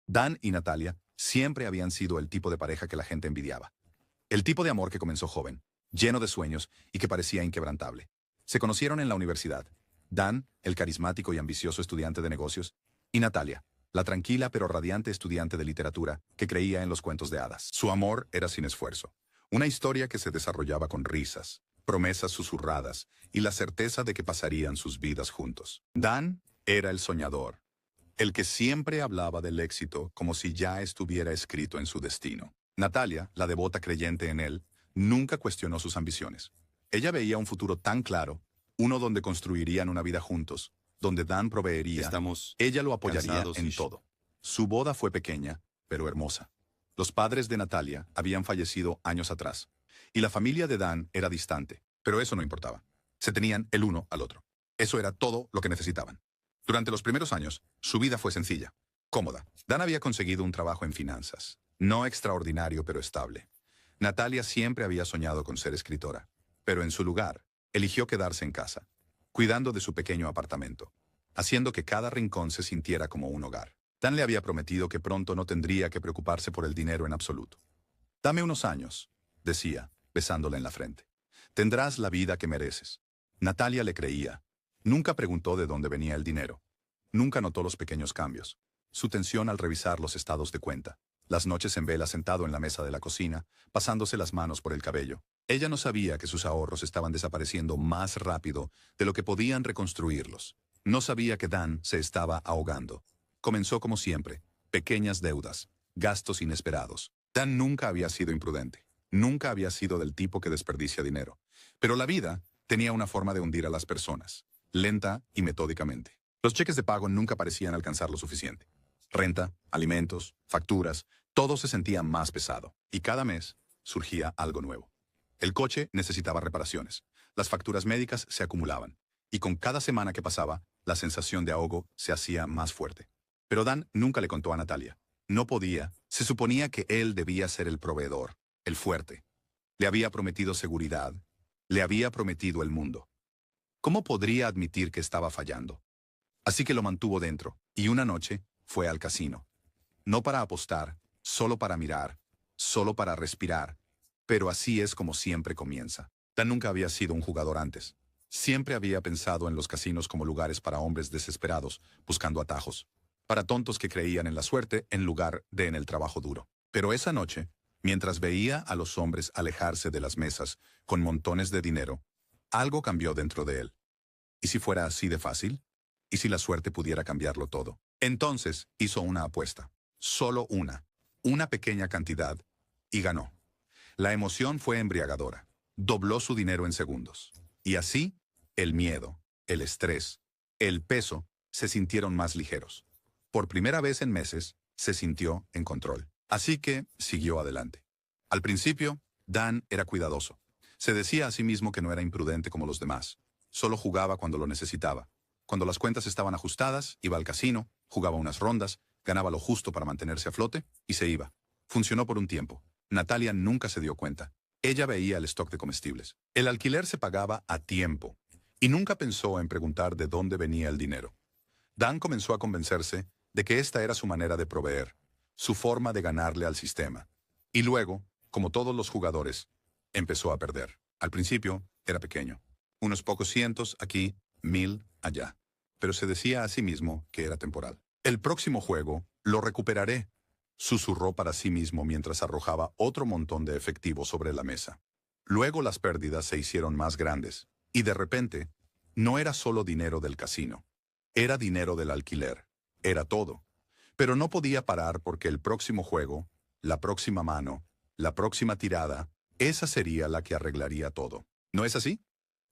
Dan y Natalia siempre habían sido el tipo de pareja que la gente envidiaba. El tipo de amor que comenzó joven, lleno de sueños y que parecía inquebrantable. Se conocieron en la universidad. Dan, el carismático y ambicioso estudiante de negocios, y Natalia, la tranquila pero radiante estudiante de literatura que creía en los cuentos de hadas. Su amor era sin esfuerzo. Una historia que se desarrollaba con risas, promesas susurradas y la certeza de que pasarían sus vidas juntos. Dan era el soñador, el que siempre hablaba del éxito como si ya estuviera escrito en su destino. Natalia, la devota creyente en él, nunca cuestionó sus ambiciones. Ella veía un futuro tan claro, uno donde construirían una vida juntos, donde Dan proveería, Estamos ella lo apoyaría cansados en y... todo. Su boda fue pequeña, pero hermosa. Los padres de Natalia habían fallecido años atrás, y la familia de Dan era distante, pero eso no importaba. Se tenían el uno al otro. Eso era todo lo que necesitaban. Durante los primeros años, su vida fue sencilla, cómoda. Dan había conseguido un trabajo en finanzas, no extraordinario pero estable. Natalia siempre había soñado con ser escritora, pero en su lugar, eligió quedarse en casa, cuidando de su pequeño apartamento, haciendo que cada rincón se sintiera como un hogar. Dan le había prometido que pronto no tendría que preocuparse por el dinero en absoluto. Dame unos años, decía, besándole en la frente. Tendrás la vida que mereces. Natalia le creía. Nunca preguntó de dónde venía el dinero. Nunca notó los pequeños cambios. Su tensión al revisar los estados de cuenta. Las noches en vela sentado en la mesa de la cocina, pasándose las manos por el cabello. Ella no sabía que sus ahorros estaban desapareciendo más rápido de lo que podían reconstruirlos. No sabía que Dan se estaba ahogando. Comenzó como siempre, pequeñas deudas, gastos inesperados. Dan nunca había sido imprudente. Nunca había sido del tipo que desperdicia dinero. Pero la vida tenía una forma de hundir a las personas, lenta y metódicamente. Los cheques de pago nunca parecían alcanzar lo suficiente. Renta, alimentos, facturas, todo se sentía más pesado. Y cada mes surgía algo nuevo. El coche necesitaba reparaciones. Las facturas médicas se acumulaban. Y con cada semana que pasaba, la sensación de ahogo se hacía más fuerte. Pero Dan nunca le contó a Natalia. No podía. Se suponía que él debía ser el proveedor, el fuerte. Le había prometido seguridad. Le había prometido el mundo. ¿Cómo podría admitir que estaba fallando? Así que lo mantuvo dentro, y una noche fue al casino. No para apostar, solo para mirar, solo para respirar. Pero así es como siempre comienza. Dan nunca había sido un jugador antes. Siempre había pensado en los casinos como lugares para hombres desesperados, buscando atajos. Para tontos que creían en la suerte en lugar de en el trabajo duro. Pero esa noche, mientras veía a los hombres alejarse de las mesas con montones de dinero, algo cambió dentro de él. ¿Y si fuera así de fácil? ¿Y si la suerte pudiera cambiarlo todo? Entonces hizo una apuesta. Solo una pequeña cantidad, y ganó. La emoción fue embriagadora. Dobló su dinero en segundos. Y así, el miedo, el estrés, el peso se sintieron más ligeros. Por primera vez en meses, se sintió en control. Así que siguió adelante. Al principio, Dan era cuidadoso. Se decía a sí mismo que no era imprudente como los demás. Solo jugaba cuando lo necesitaba. Cuando las cuentas estaban ajustadas, iba al casino, jugaba unas rondas, ganaba lo justo para mantenerse a flote y se iba. Funcionó por un tiempo. Natalia nunca se dio cuenta. Ella veía el stock de comestibles. El alquiler se pagaba a tiempo y nunca pensó en preguntar de dónde venía el dinero. Dan comenzó a convencerse de que esta era su manera de proveer, su forma de ganarle al sistema. Y luego, como todos los jugadores, empezó a perder. Al principio, era pequeño. Unos pocos cientos aquí, 1000 allá. Pero se decía a sí mismo que era temporal. El próximo juego lo recuperaré, susurró para sí mismo mientras arrojaba otro montón de efectivo sobre la mesa. Luego las pérdidas se hicieron más grandes, y de repente, no era solo dinero del casino. Era dinero del alquiler. Era todo. Pero no podía parar porque el próximo juego, la próxima mano, la próxima tirada, esa sería la que arreglaría todo. ¿No es así?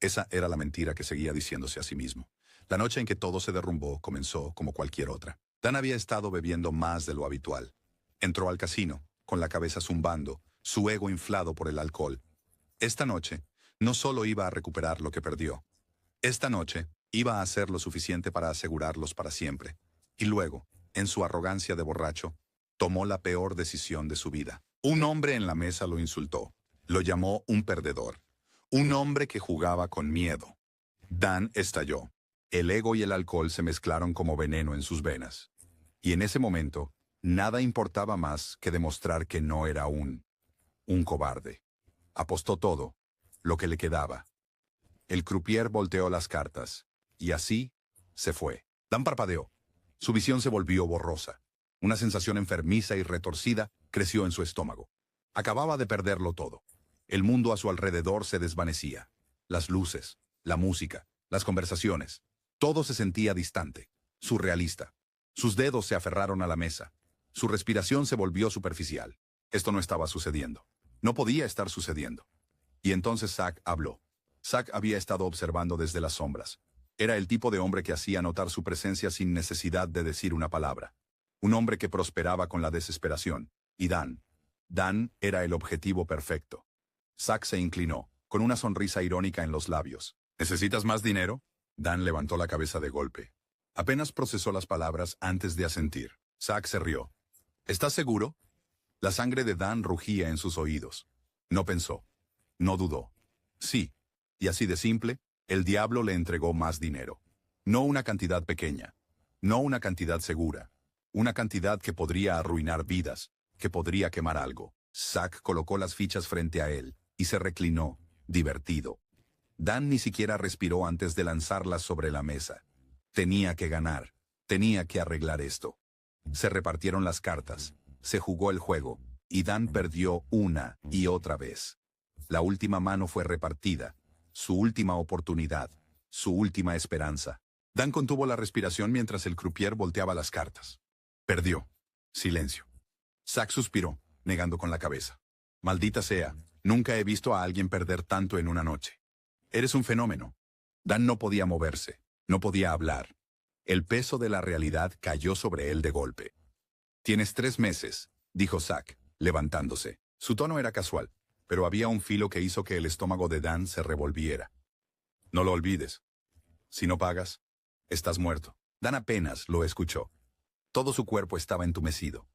Esa era la mentira que seguía diciéndose a sí mismo. La noche en que todo se derrumbó comenzó como cualquier otra. Dan había estado bebiendo más de lo habitual. Entró al casino, con la cabeza zumbando, su ego inflado por el alcohol. Esta noche, no solo iba a recuperar lo que perdió. Esta noche, iba a hacer lo suficiente para asegurarlos para siempre. Y luego, en su arrogancia de borracho, tomó la peor decisión de su vida. Un hombre en la mesa lo insultó. Lo llamó un perdedor. Un hombre que jugaba con miedo. Dan estalló. El ego y el alcohol se mezclaron como veneno en sus venas. Y en ese momento, Nada importaba más que demostrar que no era un cobarde. Apostó todo, lo que le quedaba. El croupier volteó las cartas, y así se fue. Dan parpadeó. Su visión se volvió borrosa. Una sensación enfermiza y retorcida creció en su estómago. Acababa de perderlo todo. El mundo a su alrededor se desvanecía. Las luces, la música, las conversaciones. Todo se sentía distante, surrealista. Sus dedos se aferraron a la mesa. Su respiración se volvió superficial. Esto no estaba sucediendo. No podía estar sucediendo. Y entonces Zack habló. Zack había estado observando desde las sombras. Era el tipo de hombre que hacía notar su presencia sin necesidad de decir una palabra. Un hombre que prosperaba con la desesperación. Y Dan era el objetivo perfecto. Zack se inclinó, con una sonrisa irónica en los labios. ¿Necesitas más dinero? Dan levantó la cabeza de golpe. Apenas procesó las palabras antes de asentir. Zack se rió. ¿Estás seguro? La sangre de Dan rugía en sus oídos. No pensó. No dudó. Sí. Y así de simple, el diablo le entregó más dinero. No una cantidad pequeña. No una cantidad segura. Una cantidad que podría arruinar vidas, que podría quemar algo. Zack colocó las fichas frente a él y se reclinó, divertido. Dan ni siquiera respiró antes de lanzarlas sobre la mesa. Tenía que ganar. Tenía que arreglar esto. Se repartieron las cartas. Se jugó el juego. Y Dan perdió una y otra vez. La última mano fue repartida. Su última oportunidad. Su última esperanza. Dan contuvo la respiración mientras el croupier volteaba las cartas. Perdió. Silencio. Zack suspiró, negando con la cabeza. Maldita sea, nunca he visto a alguien perder tanto en una noche. Eres un fenómeno. Dan no podía moverse, no podía hablar. El peso de la realidad cayó sobre él de golpe. Tienes 3 meses, dijo Zack, levantándose. Su tono era casual, pero había un filo que hizo que el estómago de Dan se revolviera. No lo olvides. Si no pagas, estás muerto. Dan apenas lo escuchó. Todo su cuerpo estaba entumecido.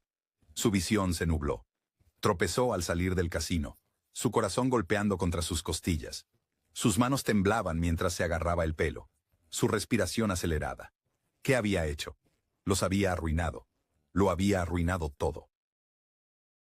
Su visión se nubló. Tropezó al salir del casino, su corazón golpeando contra sus costillas. Sus manos temblaban mientras se agarraba el pelo. Su respiración acelerada. ¿Qué había hecho? Los había arruinado. Lo había arruinado todo.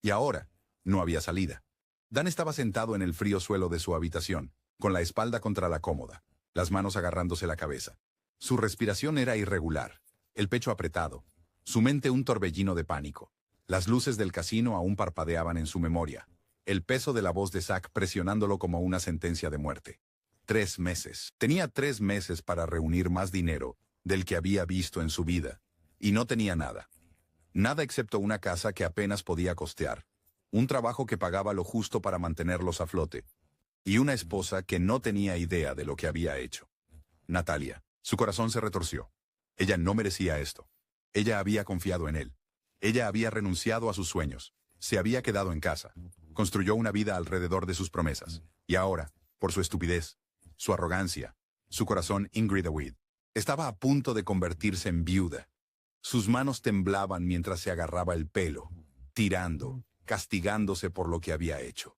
Y ahora, no había salida. Dan estaba sentado en el frío suelo de su habitación, con la espalda contra la cómoda, las manos agarrándose la cabeza. Su respiración era irregular, el pecho apretado, su mente un torbellino de pánico. Las luces del casino aún parpadeaban en su memoria, el peso de la voz de Zack presionándolo como una sentencia de muerte. 3 meses. Tenía 3 meses para reunir más dinero del que había visto en su vida, y no tenía nada. Nada excepto una casa que apenas podía costear, un trabajo que pagaba lo justo para mantenerlos a flote, y una esposa que no tenía idea de lo que había hecho. Natalia. Su corazón se retorció. Ella no merecía esto. Ella había confiado en él. Ella había renunciado a sus sueños. Se había quedado en casa. Construyó una vida alrededor de sus promesas. Y ahora, por su estupidez, su arrogancia, su corazón ingrid, estaba a punto de convertirse en viuda. Sus manos temblaban mientras se agarraba el pelo, tirando, castigándose por lo que había hecho.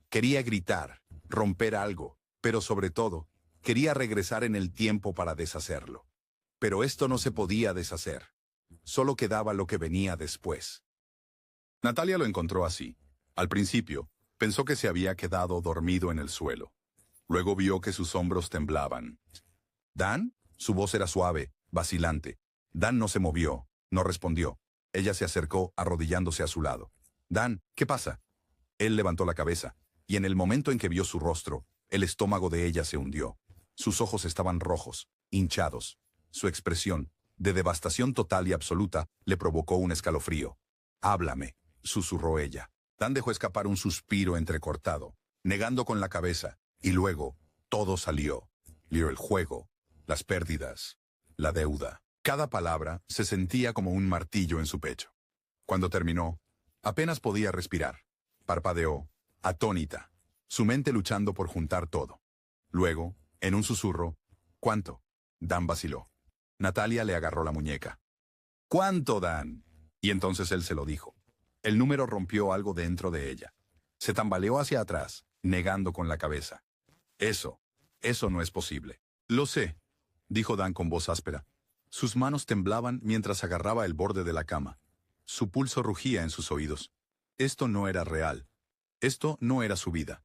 Quería gritar, romper algo, pero sobre todo, quería regresar en el tiempo para deshacerlo. Pero esto no se podía deshacer. Solo quedaba lo que venía después. Natalia lo encontró así. Al principio, pensó que se había quedado dormido en el suelo. Luego vio que sus hombros temblaban. ¿Dan? Su voz era suave, vacilante. Dan no se movió, no respondió. Ella se acercó, arrodillándose a su lado. «Dan, ¿qué pasa?» Él levantó la cabeza, y en el momento en que vio su rostro, el estómago de ella se hundió. Sus ojos estaban rojos, hinchados. Su expresión, de devastación total y absoluta, le provocó un escalofrío. «Háblame», susurró ella. Dan dejó escapar un suspiro entrecortado, negando con la cabeza, y luego, todo salió. El juego, las pérdidas, la deuda. Cada palabra se sentía como un martillo en su pecho. Cuando terminó, apenas podía respirar. Parpadeó, atónita, su mente luchando por juntar todo. Luego, en un susurro, «¿Cuánto?» Dan vaciló. Natalia le agarró la muñeca. «¿Cuánto, Dan?» Y entonces él se lo dijo. El número rompió algo dentro de ella. Se tambaleó hacia atrás, negando con la cabeza. Eso no es posible». «Lo sé», dijo Dan con voz áspera. Sus manos temblaban mientras agarraba el borde de la cama. Su pulso rugía en sus oídos. Esto no era real. Esto no era su vida.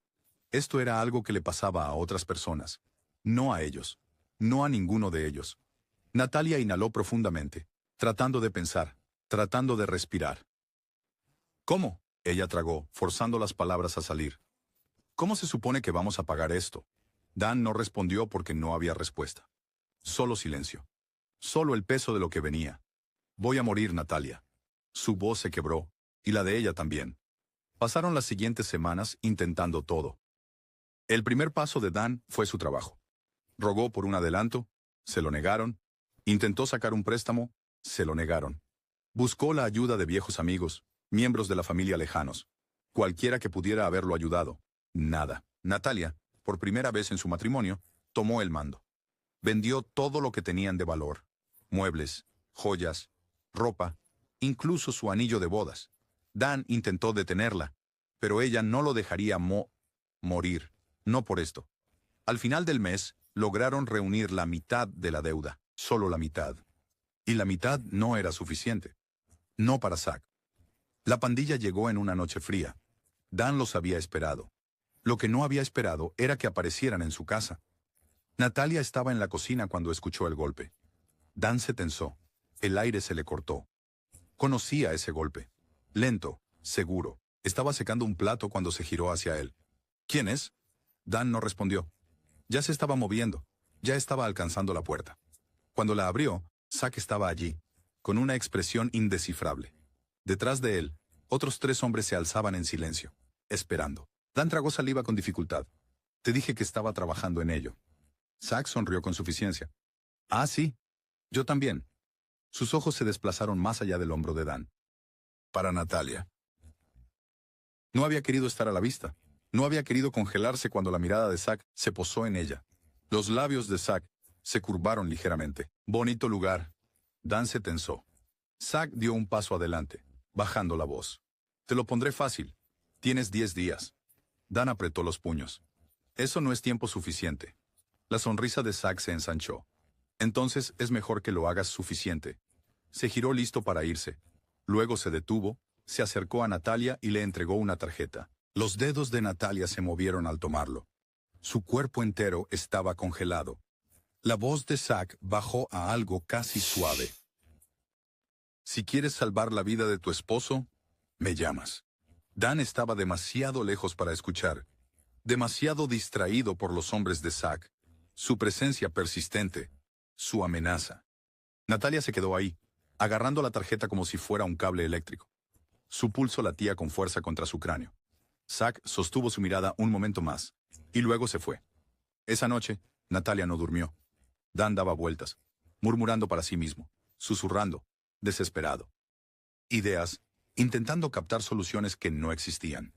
Esto era algo que le pasaba a otras personas. No a ellos. No a ninguno de ellos. Natalia inhaló profundamente, tratando de pensar, tratando de respirar. ¿Cómo? Ella tragó, forzando las palabras a salir. ¿Cómo se supone que vamos a pagar esto? Dan no respondió porque no había respuesta. Solo silencio. Solo el peso de lo que venía. Voy a morir, Natalia. Su voz se quebró, y la de ella también. Pasaron las siguientes semanas intentando todo. El primer paso de Dan fue su trabajo. Rogó por un adelanto, se lo negaron. Intentó sacar un préstamo, se lo negaron. Buscó la ayuda de viejos amigos, miembros de la familia lejanos. Cualquiera que pudiera haberlo ayudado. Nada. Natalia, por primera vez en su matrimonio, tomó el mando. Vendió todo lo que tenían de valor. Muebles, joyas, ropa, incluso su anillo de bodas. Dan intentó detenerla, pero ella no lo dejaría morir. No por esto. Al final del mes, lograron reunir la mitad de la deuda. Solo la mitad. Y la mitad no era suficiente. No para Zack. La pandilla llegó en una noche fría. Dan los había esperado. Lo que no había esperado era que aparecieran en su casa. Natalia estaba en la cocina cuando escuchó el golpe. Dan se tensó. El aire se le cortó. Conocía ese golpe. Lento, seguro. Estaba secando un plato cuando se giró hacia él. ¿Quién es? Dan no respondió. Ya se estaba moviendo. Ya estaba alcanzando la puerta. Cuando la abrió, Zack estaba allí, con una expresión indescifrable. Detrás de él, otros 3 hombres se alzaban en silencio, esperando. Dan tragó saliva con dificultad. Te dije que estaba trabajando en ello. Zack sonrió con suficiencia. Ah, sí. Yo también. Sus ojos se desplazaron más allá del hombro de Dan. Para Natalia. No había querido estar a la vista. No había querido congelarse cuando la mirada de Zack se posó en ella. Los labios de Zack se curvaron ligeramente. Bonito lugar. Dan se tensó. Zack dio un paso adelante, bajando la voz. Te lo pondré fácil. Tienes 10 días. Dan apretó los puños. Eso no es tiempo suficiente. La sonrisa de Zack se ensanchó. Entonces es mejor que lo hagas suficiente. Se giró listo para irse. Luego se detuvo, se acercó a Natalia y le entregó una tarjeta. Los dedos de Natalia se movieron al tomarlo. Su cuerpo entero estaba congelado. La voz de Zack bajó a algo casi suave. Si quieres salvar la vida de tu esposo, me llamas. Dan estaba demasiado lejos para escuchar. Demasiado distraído por los hombres de Zack. Su presencia persistente. Su amenaza. Natalia se quedó ahí, agarrando la tarjeta como si fuera un cable eléctrico. Su pulso latía con fuerza contra su cráneo. Zack sostuvo su mirada un momento más, y luego se fue. Esa noche, Natalia no durmió. Dan daba vueltas, murmurando para sí mismo, susurrando, desesperado. Ideas, intentando captar soluciones que no existían.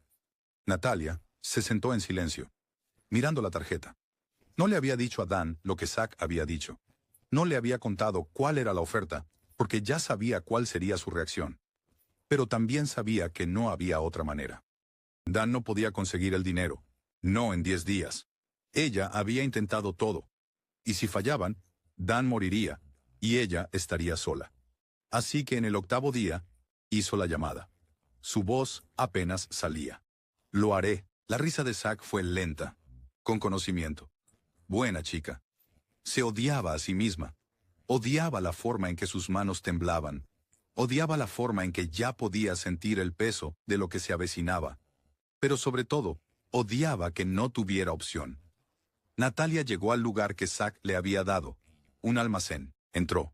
Natalia se sentó en silencio, mirando la tarjeta. No le había dicho a Dan lo que Zack había dicho. No le había contado cuál era la oferta, porque ya sabía cuál sería su reacción. Pero también sabía que no había otra manera. Dan no podía conseguir el dinero. No en 10 días. Ella había intentado todo. Y si fallaban, Dan moriría, y ella estaría sola. Así que en el 8º día, hizo la llamada. Su voz apenas salía. Lo haré. La risa de Zack fue lenta, con conocimiento. Buena chica. Se odiaba a sí misma. Odiaba la forma en que sus manos temblaban. Odiaba la forma en que ya podía sentir el peso de lo que se avecinaba. Pero sobre todo, odiaba que no tuviera opción. Natalia llegó al lugar que Zack le había dado. Un almacén. Entró.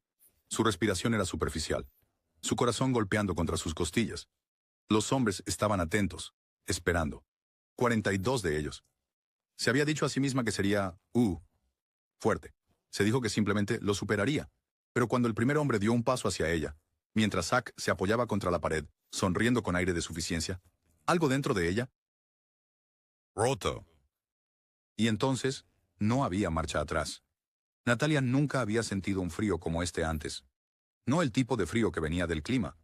Su respiración era superficial. Su corazón golpeando contra sus costillas. Los hombres estaban atentos, esperando. 42 de ellos. Se había dicho a sí misma que sería, fuerte. Se dijo que simplemente lo superaría. Pero cuando el primer hombre dio un paso hacia ella, mientras Zack se apoyaba contra la pared, sonriendo con aire de suficiencia, algo dentro de ella roto. Y entonces, no había marcha atrás. Natalia nunca había sentido un frío como este antes. No el tipo de frío que venía del clima.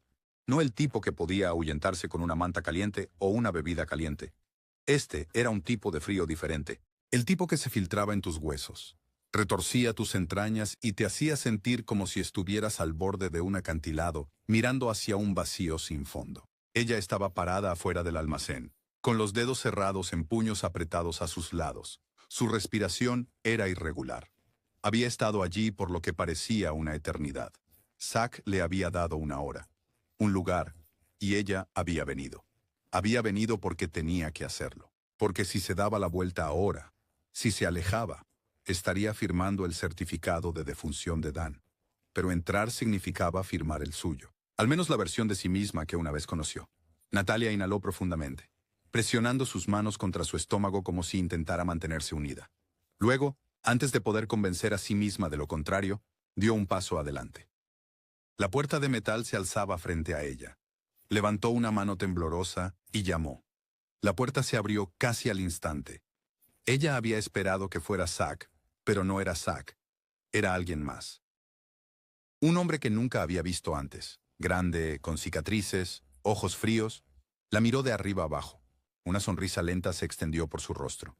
No el tipo que podía ahuyentarse con una manta caliente o una bebida caliente. Este era un tipo de frío diferente. El tipo que se filtraba en tus huesos. Retorcía tus entrañas y te hacía sentir como si estuvieras al borde de un acantilado, mirando hacia un vacío sin fondo. Ella estaba parada afuera del almacén, con los dedos cerrados en puños apretados a sus lados. Su respiración era irregular. Había estado allí por lo que parecía una eternidad. Zack le había dado una hora, un lugar, y ella había venido. Había venido porque tenía que hacerlo. Porque si se daba la vuelta ahora, si se alejaba, estaría firmando el certificado de defunción de Dan. Pero entrar significaba firmar el suyo. Al menos la versión de sí misma que una vez conoció. Natalia inhaló profundamente, presionando sus manos contra su estómago como si intentara mantenerse unida. Luego, antes de poder convencer a sí misma de lo contrario, dio un paso adelante. La puerta de metal se alzaba frente a ella. Levantó una mano temblorosa y llamó. La puerta se abrió casi al instante. Ella había esperado que fuera Zack, pero no era Zack. Era alguien más. Un hombre que nunca había visto antes. Grande, con cicatrices, ojos fríos. La miró de arriba abajo. Una sonrisa lenta se extendió por su rostro.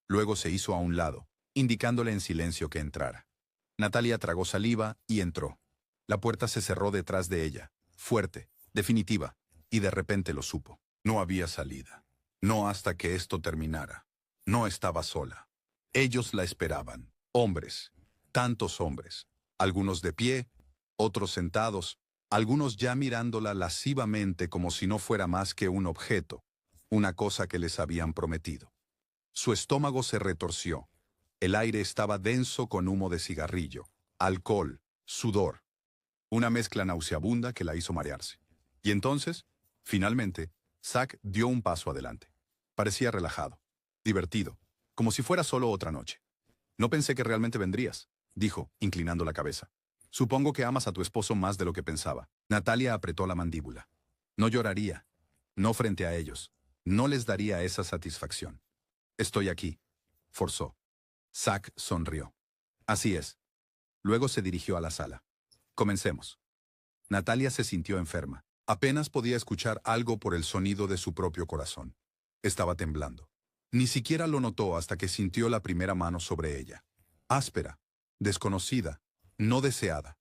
Luego se hizo a un lado, indicándole en silencio que entrara. Natalia tragó saliva y entró. La puerta se cerró detrás de ella, fuerte, definitiva, y de repente lo supo. No había salida. No hasta que esto terminara. No estaba sola. Ellos la esperaban. Hombres. Tantos hombres. Algunos de pie, otros sentados, algunos ya mirándola lascivamente como si no fuera más que un objeto, una cosa que les habían prometido. Su estómago se retorció. El aire estaba denso con humo de cigarrillo, alcohol, sudor. Una mezcla nauseabunda que la hizo marearse. Y entonces, finalmente, Zack dio un paso adelante. Parecía relajado, divertido, como si fuera solo otra noche. No pensé que realmente vendrías, dijo, inclinando la cabeza. Supongo que amas a tu esposo más de lo que pensaba. Natalia apretó la mandíbula. No lloraría. No frente a ellos. No les daría esa satisfacción. Estoy aquí, forzó. Zack sonrió. Así es. Luego se dirigió a la sala. Comencemos. Natalia se sintió enferma. Apenas podía escuchar algo por el sonido de su propio corazón. Estaba temblando. Ni siquiera lo notó hasta que sintió la primera mano sobre ella. Áspera, desconocida, no deseada.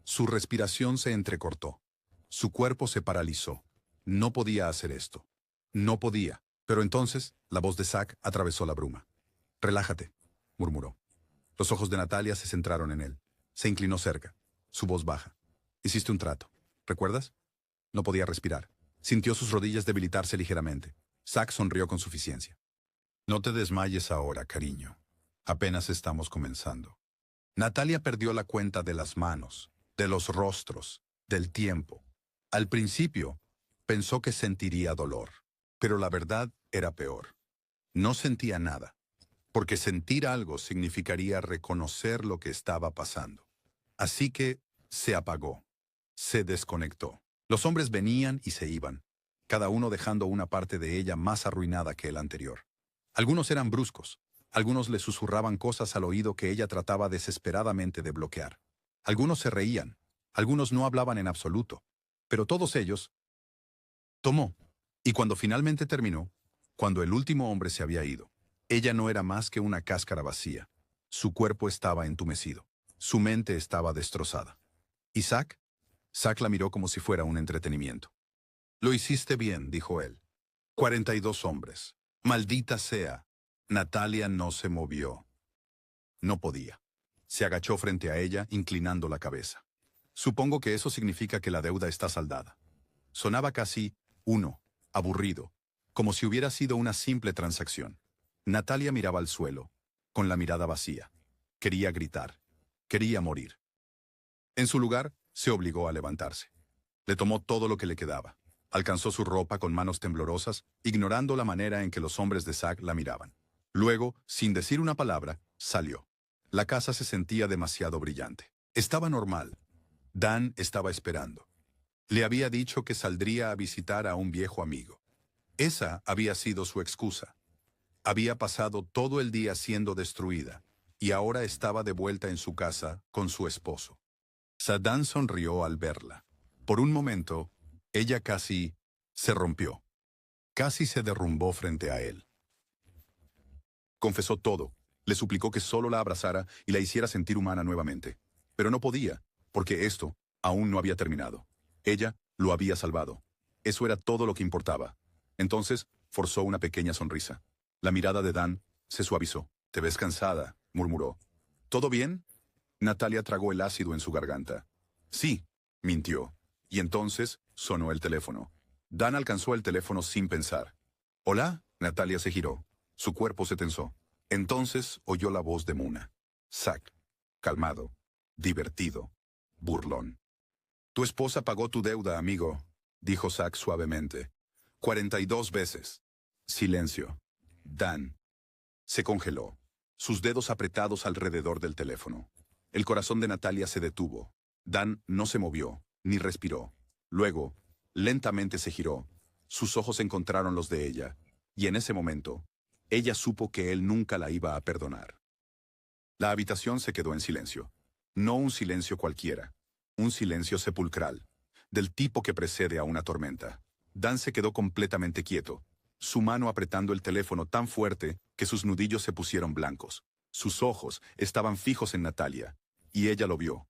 Su respiración se entrecortó. Su cuerpo se paralizó. No podía hacer esto. No podía. Pero entonces, la voz de Zack atravesó la bruma. Relájate, murmuró. Los ojos de Natalia se centraron en él. Se inclinó cerca, su voz baja. Hiciste un trato. ¿Recuerdas? No podía respirar. Sintió sus rodillas debilitarse ligeramente. Zack sonrió con suficiencia. No te desmayes ahora, cariño. Apenas estamos comenzando. Natalia perdió la cuenta de las manos, de los rostros, del tiempo. Al principio, pensó que sentiría dolor. Pero la verdad era peor. No sentía nada. Porque sentir algo significaría reconocer lo que estaba pasando. Así que se apagó. Se desconectó. Los hombres venían y se iban, cada uno dejando una parte de ella más arruinada que el anterior. Algunos eran bruscos, algunos le susurraban cosas al oído que ella trataba desesperadamente de bloquear. Algunos se reían, algunos no hablaban en absoluto, pero todos ellos tomó. Y cuando finalmente terminó, cuando el último hombre se había ido, ella no era más que una cáscara vacía. Su cuerpo estaba entumecido, su mente estaba destrozada. ¿Y Zack? Zack la miró como si fuera un entretenimiento. Lo hiciste bien, dijo él. 42 hombres. Maldita sea. Natalia no se movió. No podía. Se agachó frente a ella, inclinando la cabeza. Supongo que eso significa que la deuda está saldada. Sonaba casi aburrido, como si hubiera sido una simple transacción. Natalia miraba al suelo, con la mirada vacía. Quería gritar. Quería morir. En su lugar, se obligó a levantarse. Le tomó todo lo que le quedaba. Alcanzó su ropa con manos temblorosas, ignorando la manera en que los hombres de Zack la miraban. Luego, sin decir una palabra, salió. La casa se sentía demasiado brillante. Estaba normal. Dan estaba esperando. Le había dicho que saldría a visitar a un viejo amigo. Esa había sido su excusa. Había pasado todo el día siendo destruida, y ahora estaba de vuelta en su casa con su esposo. Sadán sonrió al verla. Por un momento, ella casi se rompió. Casi se derrumbó frente a él. Confesó todo. Le suplicó que solo la abrazara y la hiciera sentir humana nuevamente. Pero no podía, porque esto aún no había terminado. Ella lo había salvado. Eso era todo lo que importaba. Entonces, forzó una pequeña sonrisa. La mirada de Dan se suavizó. «Te ves cansada», murmuró. «¿Todo bien?» Natalia tragó el ácido en su garganta. «Sí», mintió. Y entonces sonó el teléfono. Dan alcanzó el teléfono sin pensar. «¿Hola?» Natalia se giró. Su cuerpo se tensó. Entonces oyó la voz de Muna. Zack, calmado, divertido, burlón. «Tu esposa pagó tu deuda, amigo», dijo Zack suavemente. 42 veces. Silencio. Dan se congeló, sus dedos apretados alrededor del teléfono. El corazón de Natalia se detuvo. Dan no se movió, ni respiró. Luego, lentamente se giró. Sus ojos encontraron los de ella, y en ese momento, ella supo que él nunca la iba a perdonar. La habitación se quedó en silencio. No un silencio cualquiera, un silencio sepulcral, del tipo que precede a una tormenta. Dan se quedó completamente quieto, su mano apretando el teléfono tan fuerte que sus nudillos se pusieron blancos. Sus ojos estaban fijos en Natalia, y ella lo vio.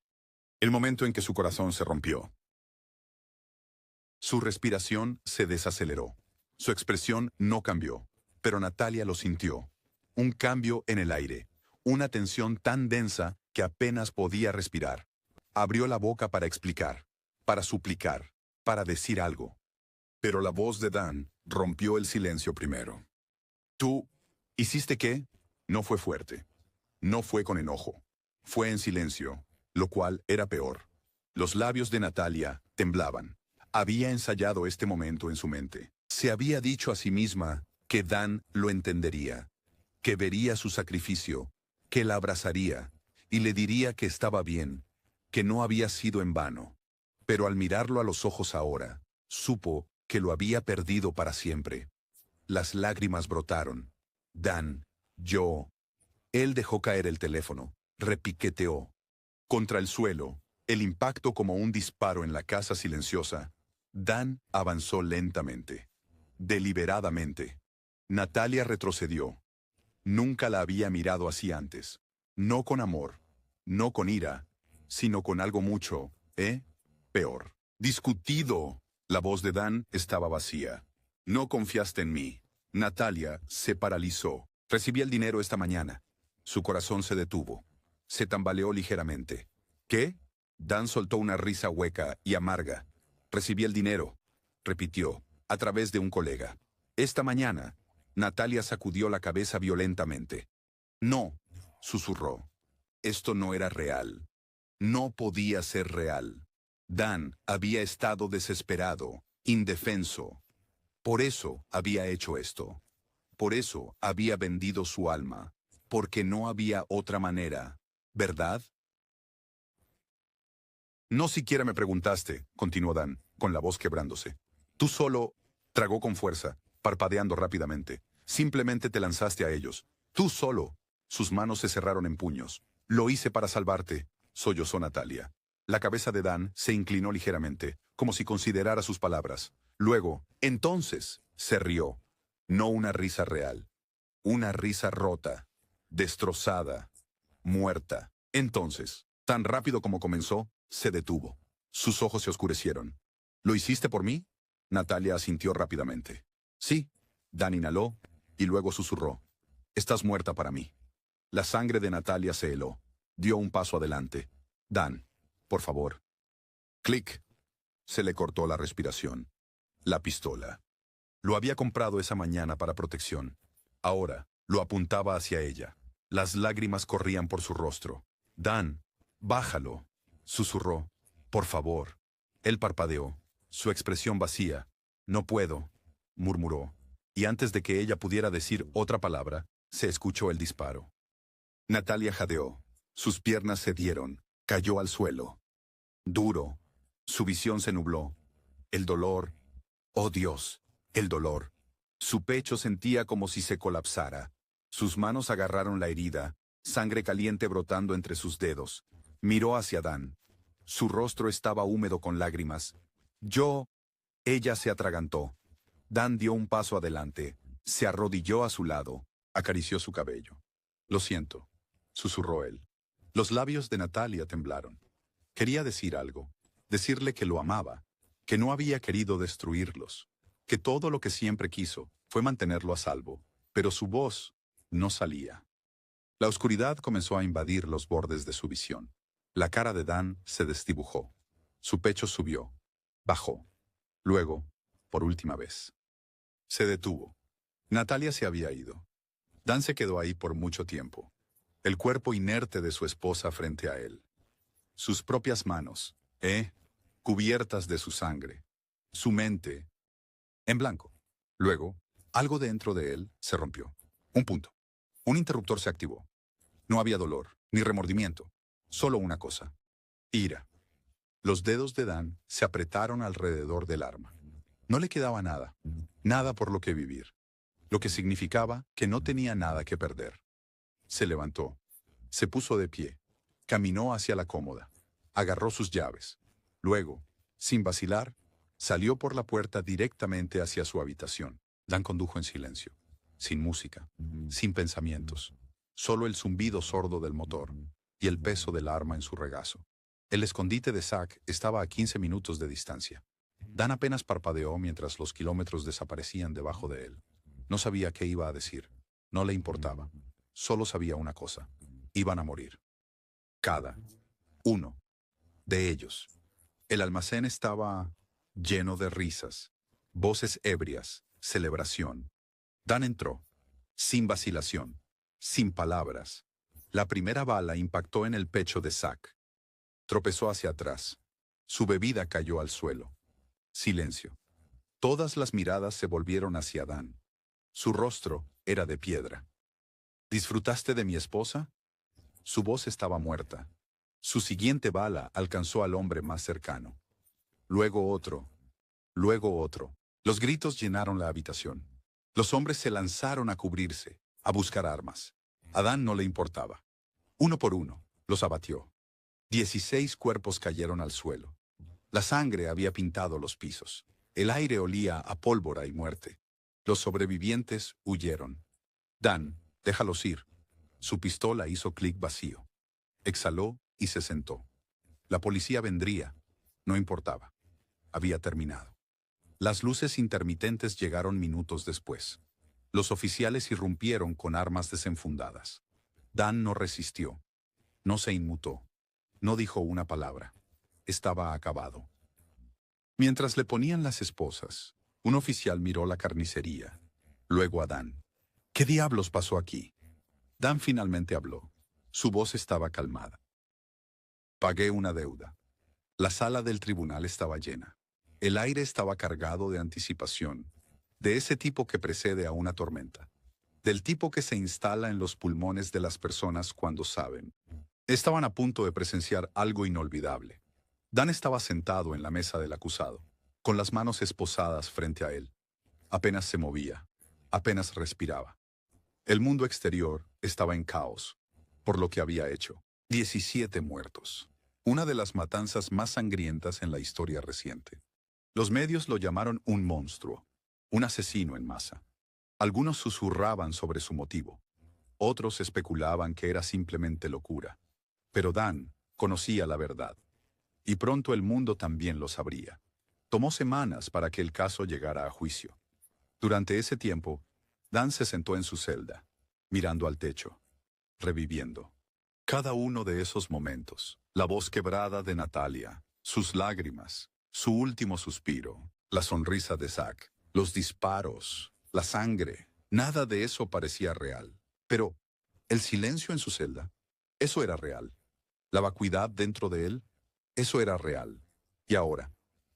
El momento en que su corazón se rompió. Su respiración se desaceleró. Su expresión no cambió, pero Natalia lo sintió. Un cambio en el aire, una tensión tan densa que apenas podía respirar. Abrió la boca para explicar, para suplicar, para decir algo. Pero la voz de Dan rompió el silencio primero. «¿Tú hiciste qué?» No fue fuerte. No fue con enojo. Fue en silencio, lo cual era peor. Los labios de Natalia temblaban. Había ensayado este momento en su mente. Se había dicho a sí misma que Dan lo entendería, que vería su sacrificio, que la abrazaría y le diría que estaba bien, que no había sido en vano. Pero al mirarlo a los ojos ahora, supo que lo había perdido para siempre. Las lágrimas brotaron. Dan, yo. Él dejó caer el teléfono, repiqueteó. Contra el suelo, el impacto como un disparo en la casa silenciosa. Dan avanzó lentamente, deliberadamente. Natalia retrocedió. Nunca la había mirado así antes. No con amor, no con ira, sino con algo mucho, peor. Discutido. La voz de Dan estaba vacía. «No confiaste en mí». Natalia se paralizó. «Recibí el dinero esta mañana». Su corazón se detuvo. Se tambaleó ligeramente. «¿Qué?» Dan soltó una risa hueca y amarga. «Recibí el dinero», repitió, a través de un colega. «Esta mañana». Natalia sacudió la cabeza violentamente. «No», susurró. Esto no era real. No podía ser real. Dan había estado desesperado, indefenso. Por eso había hecho esto. Por eso había vendido su alma. Porque no había otra manera. ¿Verdad? «No siquiera me preguntaste», continuó Dan, con la voz quebrándose. «Tú solo...» Tragó con fuerza, parpadeando rápidamente. «Simplemente te lanzaste a ellos. Tú solo». Sus manos se cerraron en puños. «Lo hice para salvarte», sollozó Natalia. La cabeza de Dan se inclinó ligeramente, como si considerara sus palabras. Luego, entonces, se rió. No una risa real. Una risa rota, destrozada, muerta. Entonces, tan rápido como comenzó, se detuvo. Sus ojos se oscurecieron. «¿Lo hiciste por mí?» Natalia asintió rápidamente. «Sí». Dan inhaló y luego susurró. «Estás muerta para mí». La sangre de Natalia se heló. Dio un paso adelante. «Dan, por favor». Clic. Se le cortó la respiración. La pistola. Lo había comprado esa mañana para protección. Ahora, lo apuntaba hacia ella. Las lágrimas corrían por su rostro. «Dan, bájalo», susurró. «Por favor». Él parpadeó, su expresión vacía. «No puedo», murmuró. Y antes de que ella pudiera decir otra palabra, se escuchó el disparo. Natalia jadeó. Sus piernas cedieron. Cayó al suelo. Duro. Su visión se nubló. El dolor. ¡Oh Dios! El dolor. Su pecho sentía como si se colapsara. Sus manos agarraron la herida, sangre caliente brotando entre sus dedos. Miró hacia Dan. Su rostro estaba húmedo con lágrimas. «Yo...» Ella se atragantó. Dan dio un paso adelante. Se arrodilló a su lado. Acarició su cabello. Lo siento, susurró él. Los labios de Natalia temblaron. Quería decir algo, decirle que lo amaba, que no había querido destruirlos, que todo lo que siempre quiso fue mantenerlo a salvo, pero su voz no salía. La oscuridad comenzó a invadir los bordes de su visión. La cara de Dan se desdibujó. Su pecho subió, bajó. Luego, por última vez. Se detuvo. Natalia se había ido. Dan se quedó ahí por mucho tiempo. El cuerpo inerte de su esposa frente a él. Sus propias manos, cubiertas de su sangre. Su mente, en blanco. Luego, algo dentro de él se rompió. Un punto. Un interruptor se activó. No había dolor, ni remordimiento. Solo una cosa. Ira. Los dedos de Dan se apretaron alrededor del arma. No le quedaba nada. Nada por lo que vivir. Lo que significaba que no tenía nada que perder. Se levantó. Se puso de pie. Caminó hacia la cómoda. Agarró sus llaves. Luego, sin vacilar, salió por la puerta directamente hacia su habitación. Dan condujo en silencio. Sin música. Sin pensamientos. Solo el zumbido sordo del motor y el peso del arma en su regazo. El escondite de Zack estaba a 15 minutos de distancia. Dan apenas parpadeó mientras los kilómetros desaparecían debajo de él. No sabía qué iba a decir. No le importaba. Solo sabía una cosa. Iban a morir. Cada uno de ellos. El almacén estaba lleno de risas, voces ebrias, celebración. Dan entró, sin vacilación, sin palabras. La primera bala impactó en el pecho de Zack. Tropezó hacia atrás. Su bebida cayó al suelo. Silencio. Todas las miradas se volvieron hacia Dan. Su rostro era de piedra. ¿Disfrutaste de mi esposa? Su voz estaba muerta. Su siguiente bala alcanzó al hombre más cercano. Luego otro. Luego otro. Los gritos llenaron la habitación. Los hombres se lanzaron a cubrirse, a buscar armas. A Dan no le importaba. Uno por uno, los abatió. 16 cuerpos cayeron al suelo. La sangre había pintado los pisos. El aire olía a pólvora y muerte. Los sobrevivientes huyeron. Dan, déjalos ir. Su pistola hizo clic vacío. Exhaló y se sentó. La policía vendría. No importaba. Había terminado. Las luces intermitentes llegaron minutos después. Los oficiales irrumpieron con armas desenfundadas. Dan no resistió. No se inmutó. No dijo una palabra. Estaba acabado. Mientras le ponían las esposas, un oficial miró la carnicería. Luego a Dan. ¿Qué diablos pasó aquí? Dan finalmente habló. Su voz estaba calmada. Pagué una deuda. La sala del tribunal estaba llena. El aire estaba cargado de anticipación, de ese tipo que precede a una tormenta, del tipo que se instala en los pulmones de las personas cuando saben. Estaban a punto de presenciar algo inolvidable. Dan estaba sentado en la mesa del acusado, con las manos esposadas frente a él. Apenas se movía, apenas respiraba. El mundo exterior estaba en caos, por lo que había hecho. 17 muertos. Una de las matanzas más sangrientas en la historia reciente. Los medios lo llamaron un monstruo, un asesino en masa. Algunos susurraban sobre su motivo. Otros especulaban que era simplemente locura. Pero Dan conocía la verdad. Y pronto el mundo también lo sabría. Tomó semanas para que el caso llegara a juicio. Durante ese tiempo, Dan se sentó en su celda, mirando al techo, reviviendo. Cada uno de esos momentos, la voz quebrada de Natalia, sus lágrimas, su último suspiro, la sonrisa de Zack, los disparos, la sangre, nada de eso parecía real. Pero el silencio en su celda, eso era real. La vacuidad dentro de él, eso era real. Y ahora,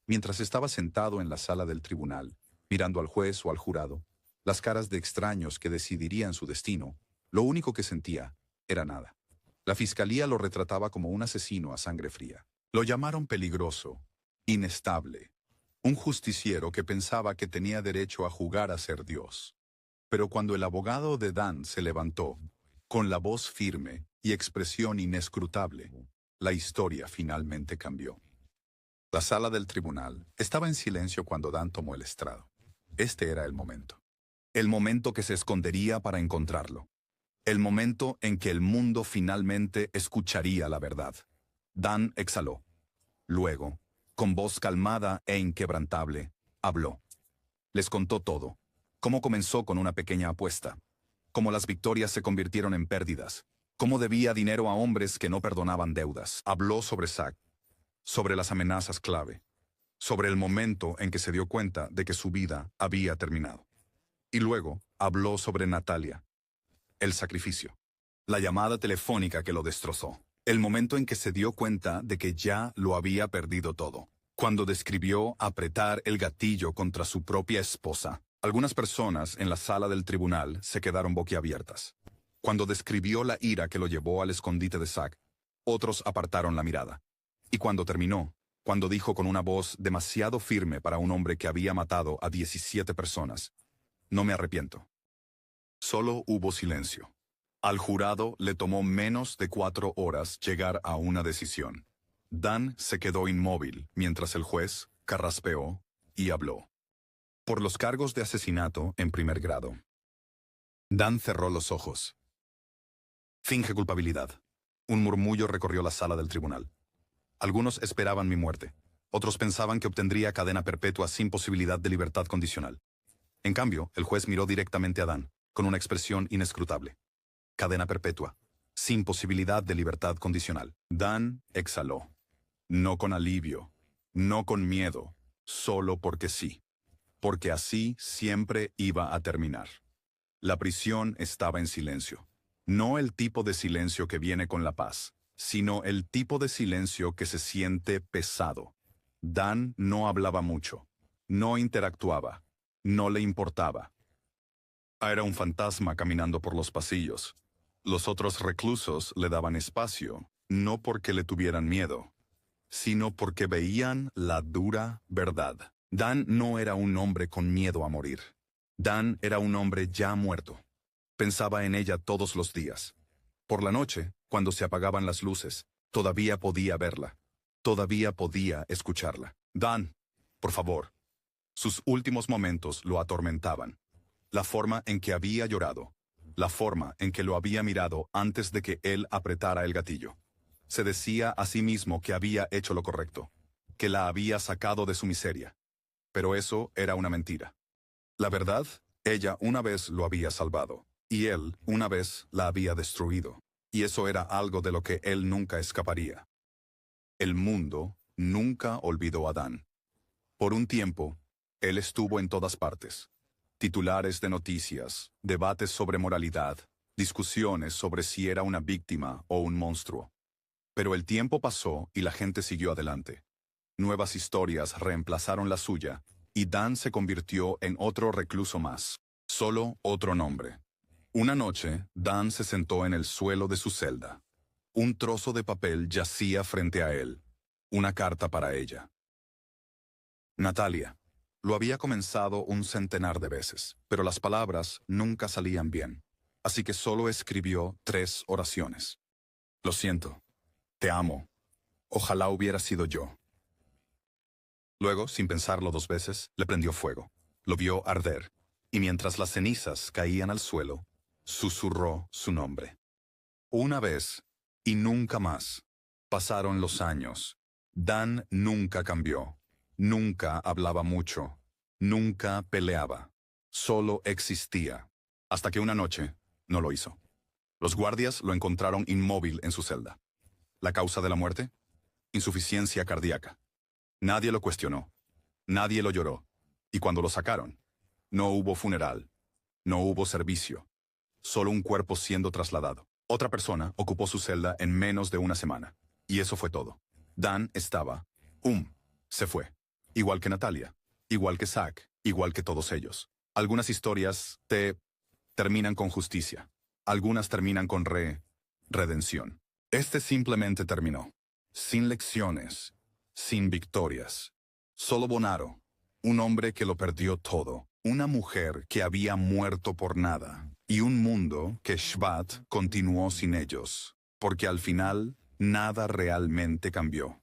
mientras estaba sentado en la sala del tribunal, mirando al juez o al jurado, las caras de extraños que decidirían su destino, lo único que sentía era nada. La fiscalía lo retrataba como un asesino a sangre fría. Lo llamaron peligroso, inestable, un justiciero que pensaba que tenía derecho a jugar a ser Dios. Pero cuando el abogado de Dan se levantó, con la voz firme y expresión inescrutable, la historia finalmente cambió. La sala del tribunal estaba en silencio cuando Dan tomó el estrado. Este era el momento. El momento que se escondería para encontrarlo. El momento en que el mundo finalmente escucharía la verdad. Dan exhaló. Luego, con voz calmada e inquebrantable, habló. Les contó todo. Cómo comenzó con una pequeña apuesta. Cómo las victorias se convirtieron en pérdidas. Cómo debía dinero a hombres que no perdonaban deudas. Habló sobre Zack, sobre las amenazas clave, sobre el momento en que se dio cuenta de que su vida había terminado. Y luego habló sobre Natalia, el sacrificio, la llamada telefónica que lo destrozó, el momento en que se dio cuenta de que ya lo había perdido todo. Cuando describió apretar el gatillo contra su propia esposa, algunas personas en la sala del tribunal se quedaron boquiabiertas. Cuando describió la ira que lo llevó al escondite de Zack, otros apartaron la mirada. Y cuando terminó, cuando dijo con una voz demasiado firme para un hombre que había matado a 17 personas, no me arrepiento. Solo hubo silencio. Al jurado le tomó menos de 4 horas llegar a una decisión. Dan se quedó inmóvil mientras el juez carraspeó y habló. Por los cargos de asesinato en primer grado. Dan cerró los ojos. Finge culpabilidad. Un murmullo recorrió la sala del tribunal. Algunos esperaban mi muerte. Otros pensaban que obtendría cadena perpetua sin posibilidad de libertad condicional. En cambio, el juez miró directamente a Dan, con una expresión inescrutable. Cadena perpetua, sin posibilidad de libertad condicional. Dan exhaló. No con alivio, no con miedo, solo porque sí. Porque así siempre iba a terminar. La prisión estaba en silencio. No el tipo de silencio que viene con la paz, sino el tipo de silencio que se siente pesado. Dan no hablaba mucho, no interactuaba, no le importaba. Era un fantasma caminando por los pasillos. Los otros reclusos le daban espacio, no porque le tuvieran miedo, sino porque veían la dura verdad. Dan no era un hombre con miedo a morir. Dan era un hombre ya muerto. Pensaba en ella todos los días. Por la noche, cuando se apagaban las luces, todavía podía verla. Todavía podía escucharla. Dan, por favor. Sus últimos momentos lo atormentaban. La forma en que había llorado. La forma en que lo había mirado antes de que él apretara el gatillo. Se decía a sí mismo que había hecho lo correcto, que la había sacado de su miseria. Pero eso era una mentira. La verdad, ella una vez lo había salvado, y él una vez la había destruido. Y eso era algo de lo que él nunca escaparía. El mundo nunca olvidó a Dan. Por un tiempo, él estuvo en todas partes. Titulares de noticias, debates sobre moralidad, discusiones sobre si era una víctima o un monstruo. Pero el tiempo pasó y la gente siguió adelante. Nuevas historias reemplazaron la suya, y Dan se convirtió en otro recluso más. Solo otro nombre. Una noche, Dan se sentó en el suelo de su celda. Un trozo de papel yacía frente a él. Una carta para ella. Natalia. Lo había comenzado un centenar de veces, pero las palabras nunca salían bien. Así que solo escribió 3 oraciones. Lo siento. Te amo. Ojalá hubiera sido yo. Luego, sin pensarlo 2 veces, le prendió fuego. Lo vio arder, y mientras las cenizas caían al suelo, susurró su nombre. Una vez, y nunca más. Pasaron los años. Dan nunca cambió. Nunca hablaba mucho. Nunca peleaba. Solo existía. Hasta que una noche, no lo hizo. Los guardias lo encontraron inmóvil en su celda. ¿La causa de la muerte? Insuficiencia cardíaca. Nadie lo cuestionó. Nadie lo lloró. Y cuando lo sacaron, no hubo funeral. No hubo servicio. Solo un cuerpo siendo trasladado. Otra persona ocupó su celda en menos de una semana. Y eso fue todo. Dan estaba. Se fue. Igual que Natalia. Igual que Zack. Igual que todos ellos. Algunas historias terminan con justicia. Algunas terminan con redención. Este simplemente terminó. Sin lecciones. Sin victorias. Solo Bonaro. Un hombre que lo perdió todo. Una mujer que había muerto por nada. Y un mundo que Shvat continuó sin ellos. Porque al final, nada realmente cambió.